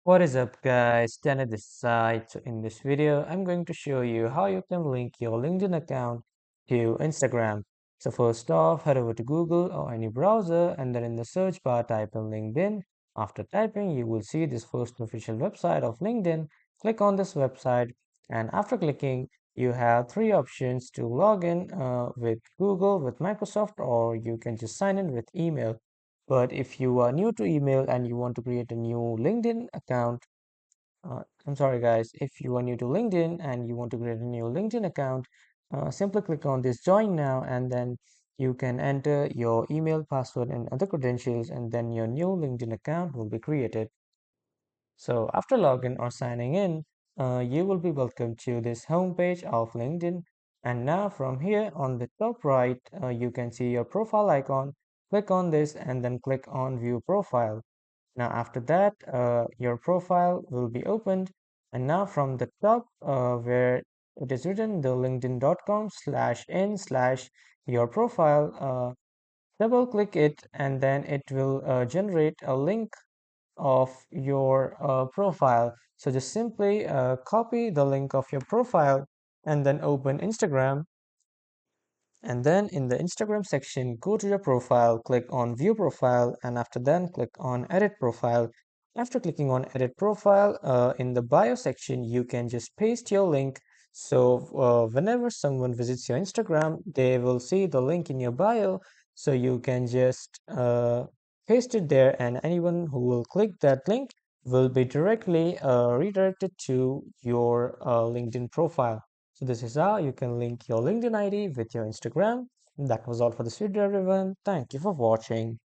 What is up guys, Tanner this side. So in this video, I'm going to show you how you can link your LinkedIn account to Instagram. So first off, head over to Google or any browser and then in the search bar type in LinkedIn. After typing, you will see this first official website of LinkedIn. Click on this website and after clicking, you have three options to log in with Google, with Microsoft, or you can just sign in with email. But if you are new to email and you want to create a new LinkedIn account, I'm sorry guys, if you are new to LinkedIn and you want to create a new LinkedIn account, simply click on this join now and then you can enter your email, password, and other credentials, and then your new LinkedIn account will be created. So after login or signing in, you will be welcomed to this homepage of LinkedIn. And now from here on the top right, you can see your profile icon. Click on this and then click on view profile. Now after that, your profile will be opened. And now from the top where it is written the linkedin.com/in/ your profile, double click it and then it will generate a link of your profile. So just simply copy the link of your profile and then open Instagram. And then in the Instagram section, go to your profile, click on view profile, and after then click on edit profile. After clicking on edit profile, in the bio section, you can just paste your link. So whenever someone visits your Instagram, they will see the link in your bio. So you can just paste it there, and anyone who will click that link will be directly redirected to your LinkedIn profile. So this is how you can link your LinkedIn ID with your Instagram. That was all for this video, everyone. Thank you for watching.